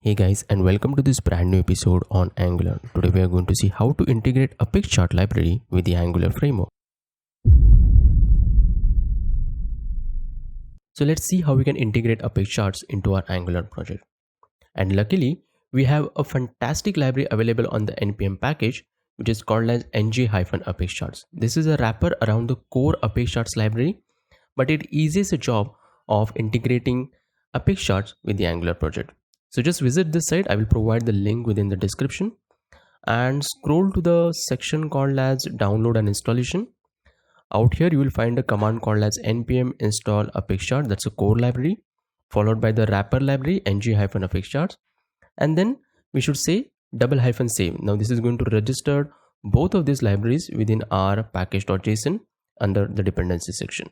Hey guys, and welcome to this brand new episode on Angular. Today we are going to see how to integrate a chart library with the Angular framework. So let's see how we can integrate a charts into our Angular project. And luckily, we have a fantastic library available on the npm package, which is called as ng-apex charts. This is a wrapper around the core apex charts library, but it eases the job of integrating apex charts with the Angular project. So just visit this site. I will provide the link within the description and scroll to the section called as download and installation. Out here you will find a command called as npm install apexchart. That's a core library, followed by the wrapper library ng-apexcharts, and then we should say --save. Now this is going to register both of these libraries within our package.json under the dependency section.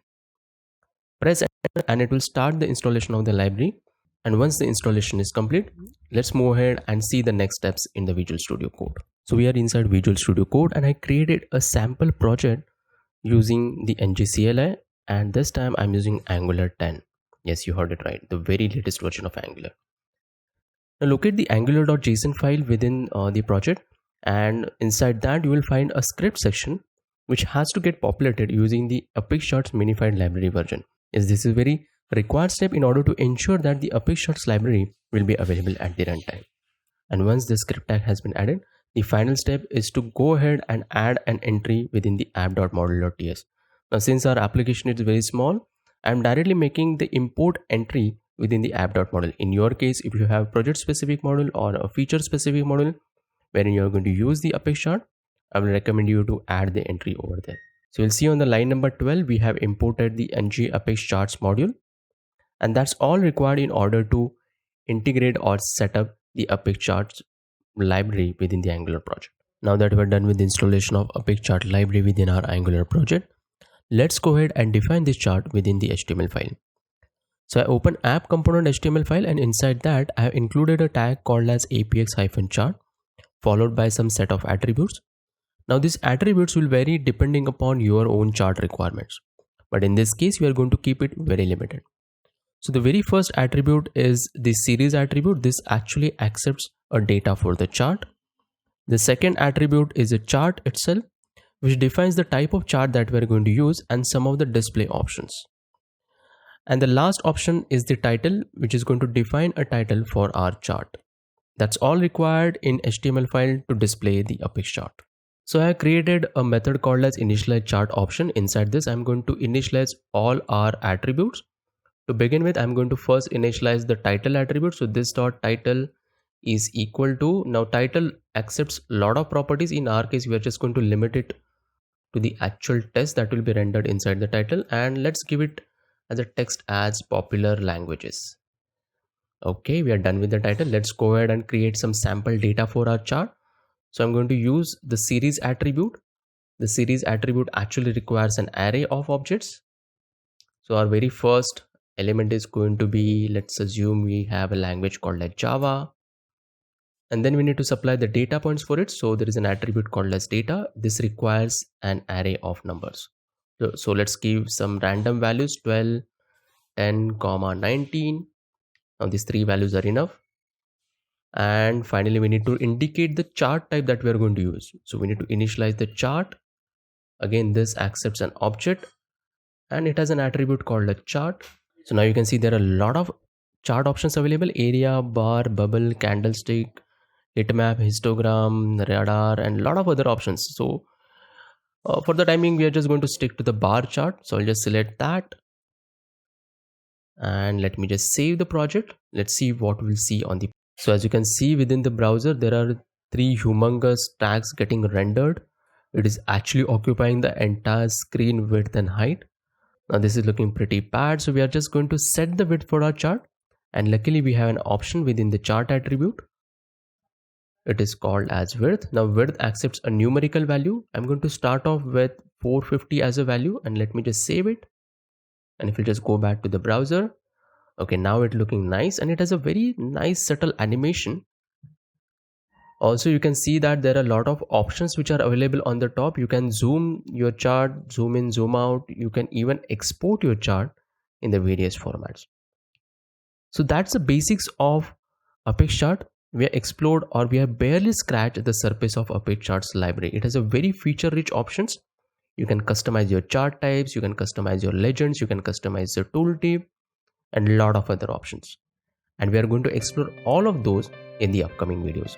Press enter and it will start the installation of the library. And once the installation is complete, let's move ahead and see the next steps in the Visual Studio Code. So we are inside Visual Studio Code and I created a sample project using the ngCli, and this time I'm using Angular 10. Yes, you heard it right, the very latest version of Angular. Now locate the angular.json file within the project, and inside that you will find a script section which has to get populated using the apexcharts minified library version. Yes, this is a very required step in order to ensure that the apexcharts library will be available at the runtime. And once the script tag has been added, the final step is to go ahead and add an entry within the app.model.ts. Now since our application is very small, I am directly making the import entry within the app.model. In your case, if you have project specific model or a feature specific model wherein you are going to use the apex chart, I will recommend you to add the entry over there. So you'll see on the line number 12, we have imported the ng-apexcharts module, and that's all required in order to integrate or set up the apexcharts library within the Angular project. Now that we're done with the installation of apexchart library within our Angular project, let's go ahead and define this chart within the HTML file. So I open app component HTML file, and inside that I have included a tag called as apx-chart followed by some set of attributes. Now these attributes will vary depending upon your own chart requirements, but in this case we are going to keep it very limited. So the very first attribute is the series attribute. This actually accepts a data for the chart. The second attribute is a chart itself, which defines the type of chart that we are going to use and some of the display options. And the last option is the title, which is going to define a title for our chart. That's all required in HTML file to display the apex chart. So I created a method called as initialize chart option. Inside this, I'm going to initialize all our attributes. To begin with, I'm going to first initialize the title attribute. So this dot title is equal to, now title accepts a lot of properties. In our case, we are just going to limit it to the actual text that will be rendered inside the title, and let's give it as a text as popular languages. Okay, we are done with the title. Let's go ahead and create some sample data for our chart. So I'm going to use the series attribute. The series attribute actually requires an array of objects. So our very first element is going to be, let's assume we have a language called like Java, and then we need to supply the data points for it. So there is an attribute called as data. This requires an array of numbers. So let's give some random values, 12, 10, 19. Now these three values are enough. And finally, we need to indicate the chart type that we are going to use. So we need to initialize the chart. Again, this accepts an object and it has an attribute called a chart. So now you can see there are a lot of chart options available: area, bar, bubble, candlestick, heatmap, histogram, radar, and a lot of other options. So for the timing, we are just going to stick to the bar chart. So I'll just select that. And let me just save the project. Let's see what we'll see on the. So as you can see within the browser, there are three humongous tags getting rendered. It is actually occupying the entire screen width and height. Now this is looking pretty bad. So we are just going to set the width for our chart. And luckily we have an option within the chart attribute. It is called as width. Now width accepts a numerical value. I'm going to start off with 450 as a value, and let me just save it. And if you just go back to the browser, okay, now it's looking nice and it has a very nice subtle animation. Also, you can see that there are a lot of options which are available on the top. You can zoom your chart, zoom in, zoom out. You can even export your chart in the various formats. So that's the basics of Apex chart, we have explored or we have barely scratched the surface of Apex charts library. It has a very feature rich options. You can customize your chart types, you can customize your legends, you can customize your tooltip, and a lot of other options. And we are going to explore all of those in the upcoming videos.